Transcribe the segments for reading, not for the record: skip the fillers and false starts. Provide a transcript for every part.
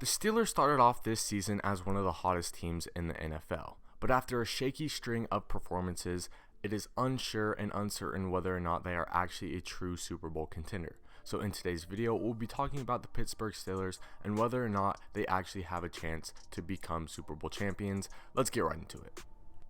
The Steelers started off this season as one of the hottest teams in the NFL, but after a shaky string of performances, it is unsure and uncertain whether or not they are actually a true Super Bowl contender. So in today's video, we'll be talking about the Pittsburgh Steelers and whether or not they actually have a chance to become Super Bowl champions. Let's get right into it.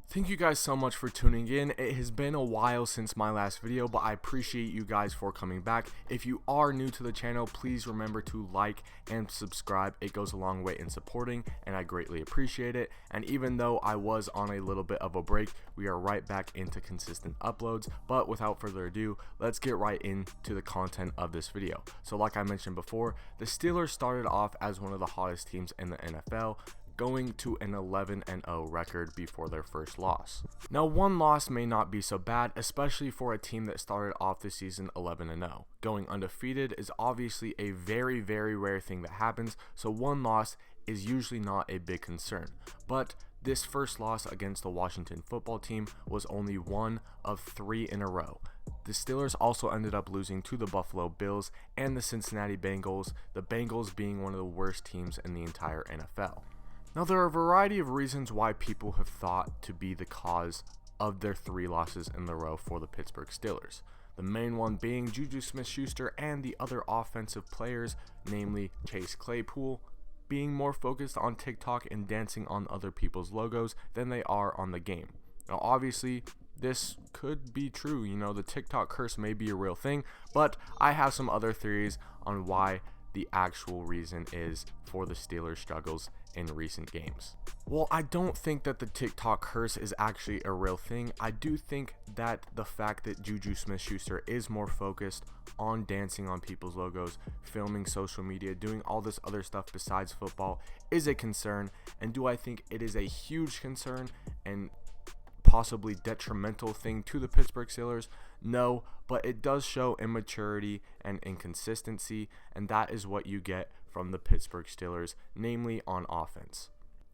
Thank you guys so much for tuning in. It has been a while since my last video, but I appreciate you guys for coming back. If you are new to the channel, please remember to like and subscribe. It goes a long way in supporting, and I greatly appreciate it. And even though I was on a little bit of a break, we are right back into consistent uploads. But without further ado, let's get right into the content of this video. So like I mentioned before, the Steelers started off as one of the hottest teams in the NFL, going to an 11-0 record before their first loss. Now, one loss may not be so bad, especially for a team that started off the season 11-0. Going undefeated is obviously a very rare thing that happens, so one loss is usually not a big concern. But this first loss against the Washington football team was only one of 3 in a row. The Steelers also ended up losing to the Buffalo Bills and the Cincinnati Bengals, the Bengals being one of the worst teams in the entire NFL. Now, there are a variety of reasons why people have thought to be the cause of their 3 losses in a row for the Pittsburgh Steelers. The main one being Juju Smith-Schuster and the other offensive players, namely Chase Claypool, being more focused on TikTok and dancing on other people's logos than they are on the game. Now, obviously, this could be true. You know, the TikTok curse may be a real thing, but I have some other theories on why the actual reason is for the Steelers' struggles in recent games. Well, I don't think that the TikTok curse is actually a real thing. I do think that the fact that Juju Smith-Schuster is more focused on dancing on people's logos, filming social media, doing all this other stuff besides football is a concern. And do I think it is a huge concern and possibly detrimental thing to the Pittsburgh Steelers? No, but it does show immaturity and inconsistency, and that is what you get from the Pittsburgh Steelers, namely on offense.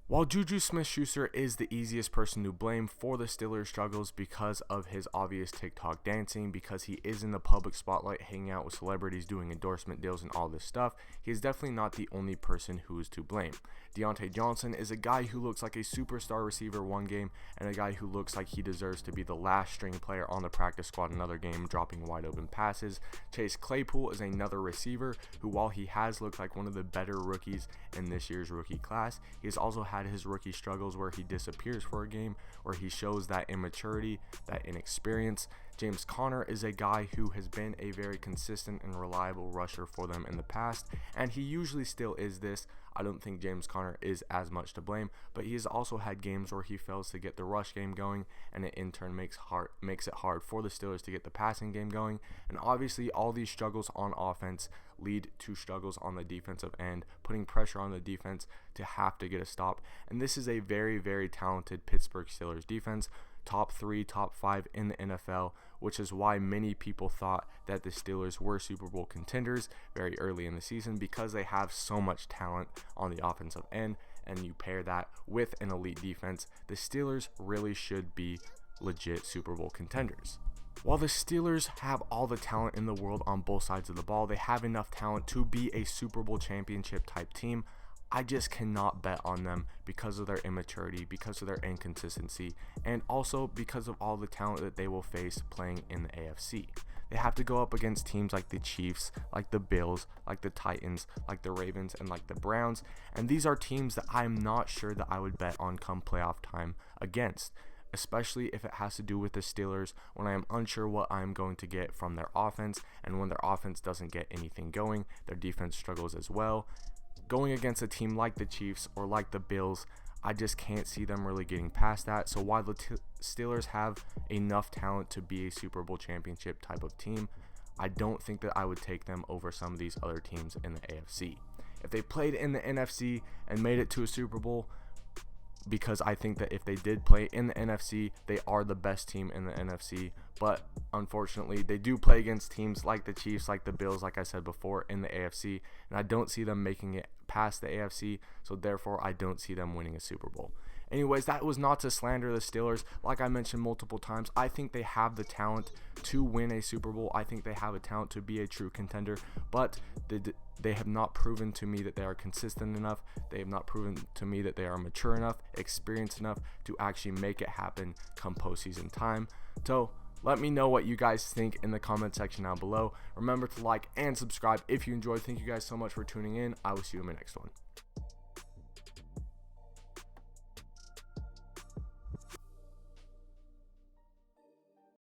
While Juju Smith-Schuster is the easiest person to blame for the Steelers' struggles because of his obvious TikTok dancing, because he is in the public spotlight hanging out with celebrities, doing endorsement deals and all this stuff, he is definitely not the only person who is to blame. Deontay Johnson is a guy who looks like a superstar receiver one game and a guy who looks like he deserves to be the last string player on the practice squad another game, dropping wide open passes. Chase Claypool is another receiver who, while he has looked like one of the better rookies in this year's rookie class, he has also had his rookie struggles where he disappears for a game, where he shows that immaturity, that inexperience. James Conner is a guy who has been a very consistent and reliable rusher for them in the past, and he usually still is this. I don't think James Conner is as much to blame, but he has also had games where he fails to get the rush game going, and it in turn makes it hard for the Steelers to get the passing game going. And obviously, all these struggles on offense lead to struggles on the defensive end, putting pressure on the defense to have to get a stop. And this is a very talented Pittsburgh Steelers defense, top 3, top 5 in the NFL, which is why many people thought that the Steelers were Super Bowl contenders very early in the season, because they have so much talent on the offensive end, and you pair that with an elite defense, the Steelers really should be legit Super Bowl contenders. While the Steelers have all the talent in the world on both sides of the ball, they have enough talent to be a Super Bowl championship type team. I just cannot bet on them because of their immaturity, because of their inconsistency, and also because of all the talent that they will face playing in the AFC. They have to go up against teams like the Chiefs, like the Bills, like the Titans, like the Ravens, and like the Browns, and these are teams that I'm not sure that I would bet on come playoff time against, especially if it has to do with the Steelers, when I am unsure what I'm going to get from their offense, and when their offense doesn't get anything going, their defense struggles as well. Going against a team like the Chiefs or like the Bills, I just can't see them really getting past that. So while the Steelers have enough talent to be a Super Bowl championship type of team, I don't think that I would take them over some of these other teams in the AFC. If they played in the NFC and made it to a Super Bowl, because I think that if they did play in the NFC, they are the best team in the NFC. But unfortunately, they do play against teams like the Chiefs, like the Bills, like I said before, in the AFC. And I don't see them making it past the AFC, so therefore I don't see them winning a Super Bowl. Anyways, that was not to slander the Steelers. Like I mentioned multiple times, I think they have the talent to win a Super Bowl. I think they have a talent to be a true contender, but the they have not proven to me that they are consistent enough. They have not proven to me that they are mature enough, experienced enough to actually make it happen come postseason time. So let me know what you guys think in the comment section down below. Remember to like and subscribe if you enjoyed. Thank you guys so much for tuning in. I will see you in my next one.